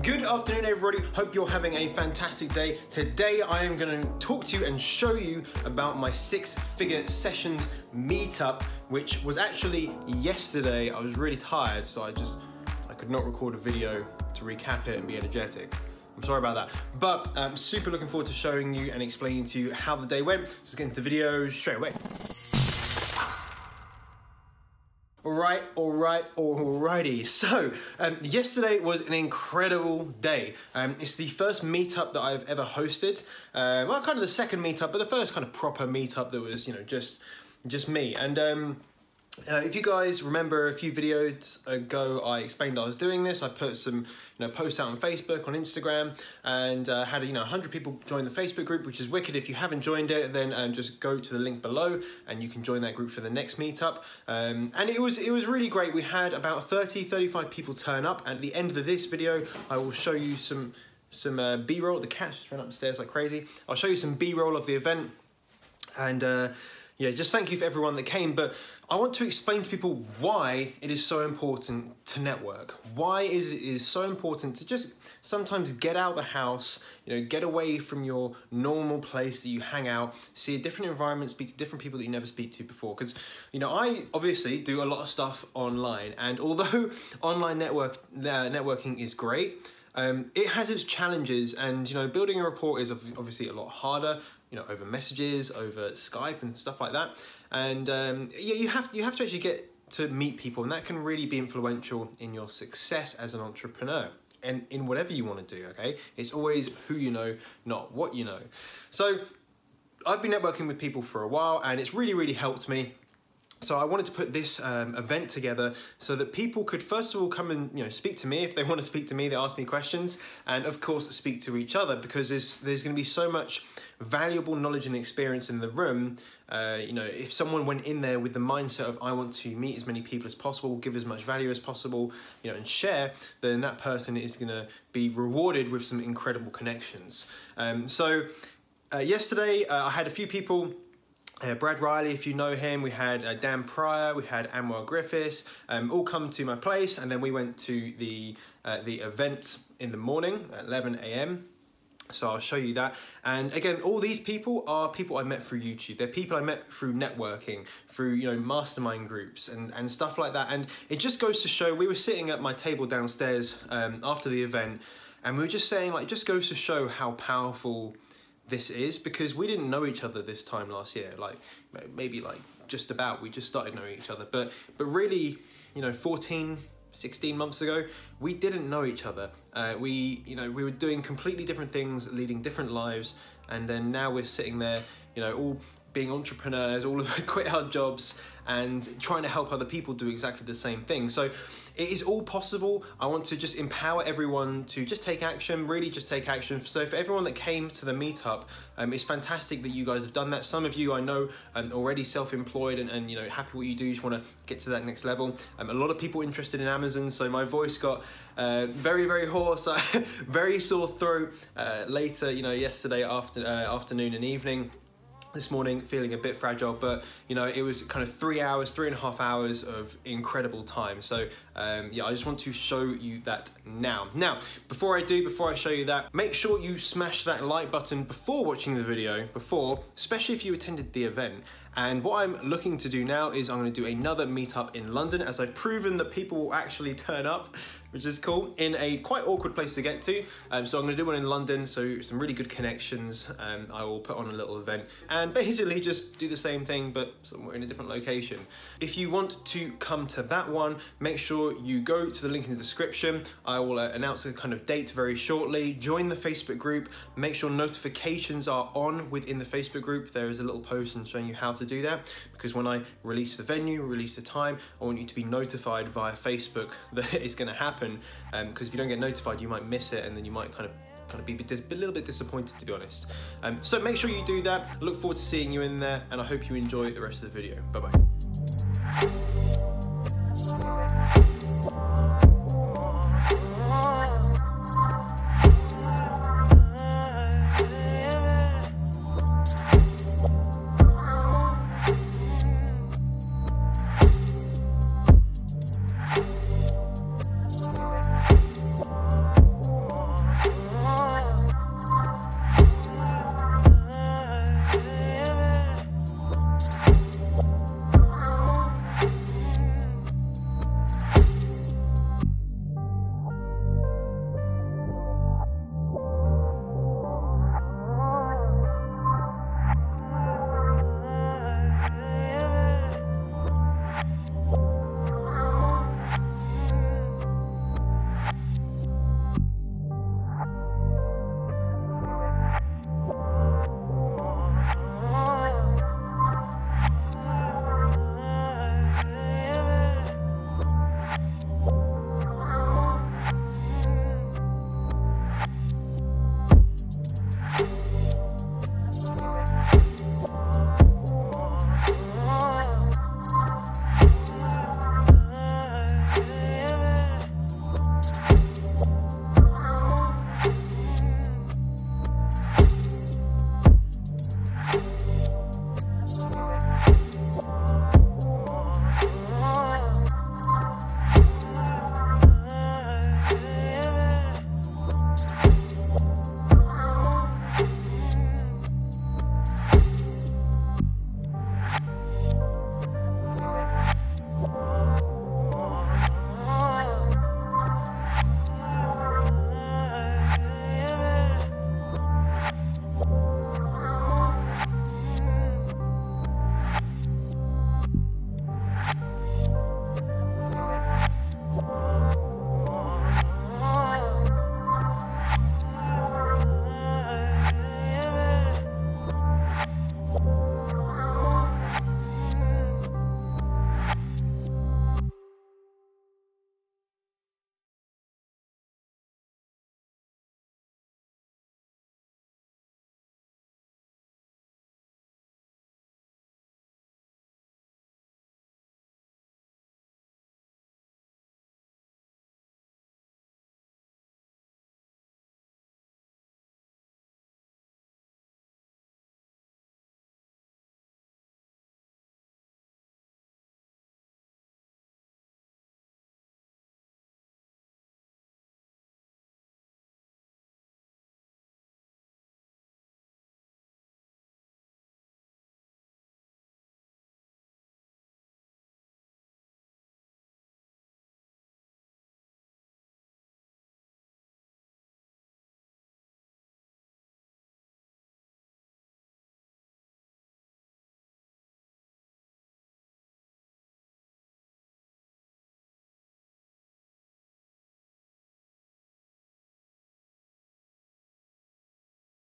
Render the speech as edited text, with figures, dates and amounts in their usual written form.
Good afternoon, everybody. Hope you're having a fantastic day. Today, I am going to talk to you and show you about my six-figure sessions meetup, which was actually yesterday. I was really tired, so I could not record a video to recap it and be energetic. I'm sorry about that, but I'm super looking forward to showing you and explaining to you how the day went. So let's get into the video straight away. Alrighty. So, yesterday was an incredible day. It's the first meetup that I've ever hosted. Well, kind of the second meetup, but the first kind of proper meetup that was, just me. And if you guys remember a few videos ago, I explained I was doing this. I put some, posts out on Facebook, on Instagram, and had 100 people join the Facebook group, which is wicked. If you haven't joined it, then just go to the link below, and you can join that group for the next meetup. And it was really great. We had about 35 people turn up. And at the end of this video, I will show you some B-roll. The cat just ran upstairs like crazy. I'll show you some B-roll of the event, and yeah, just thank you for everyone that came, but I want to explain to people why it is so important to network. Why it is so important to just sometimes get out of the house, get away from your normal place that you hang out, see a different environment, speak to different people that you never speak to before. Because, I obviously do a lot of stuff online, and although online networking is great, it has its challenges, and building a rapport is obviously a lot harder, over messages, over Skype and stuff like that. And yeah, you have to actually get to meet people, and that can really be influential in your success as an entrepreneur and in whatever you want to do. Okay, it's always who you know, not what you know. So I've been networking with people for a while, and it's really helped me. So I wanted to put this event together so that people could first of all come and speak to me if they want to speak to me. They ask me questions, and of course speak to each other, because there's going to be so much valuable knowledge and experience in the room. If someone went in there with the mindset of I want to meet as many people as possible, give as much value as possible, and share, then that person is going to be rewarded with some incredible connections. Yesterday I had a few people. Brad Riley, if you know him, we had Dan Pryor, we had Anwar Griffiths, all come to my place, and then we went to the event in the morning at 11 AM. So I'll show you that. And again, all these people are people I met through YouTube. They're people I met through networking, through mastermind groups and stuff like that. And it just goes to show, we were sitting at my table downstairs after the event, and we were just saying, it just goes to show how powerful this is, because we didn't know each other this time last year, maybe just about, we just started knowing each other, but really 16 months ago, we didn't know each other. We were doing completely different things, leading different lives, and then now we're sitting there, all being entrepreneurs, all of quit our jobs and trying to help other people do exactly the same thing. So it is all possible. I want to just empower everyone to just take action, really just take action. So for everyone that came to the meetup, it's fantastic that you guys have done that. Some of you I know already self-employed and happy what you do, you just want to get to that next level. A lot of people interested in Amazon, so my voice got very hoarse, very sore throat later, yesterday afternoon and evening. This morning feeling a bit fragile, but it was kind of 3.5 hours of incredible time. So yeah, I just want to show you that now. Before I show you that, make sure you smash that like button before watching the video, especially if you attended the event. And what I'm looking to do now is I'm going to do another meetup in London, as I've proven that people will actually turn up, which is cool, in a quite awkward place to get to. So I'm going to do one in London, so some really good connections. I will put on a little event and basically just do the same thing, but somewhere in a different location. If you want to come to that one, make sure you go to the link in the description. I will announce a kind of date very shortly. Join the Facebook group. Make sure notifications are on within the Facebook group. There is a little post and showing you how to do that, because when I release the venue, release the time, I want you to be notified via Facebook that it's going to happen, because if you don't get notified, you might miss it, and then you might kind of be a little bit disappointed, to be honest. So make sure you do that. I look forward to seeing you in there, and I hope you enjoy the rest of the video. Bye bye.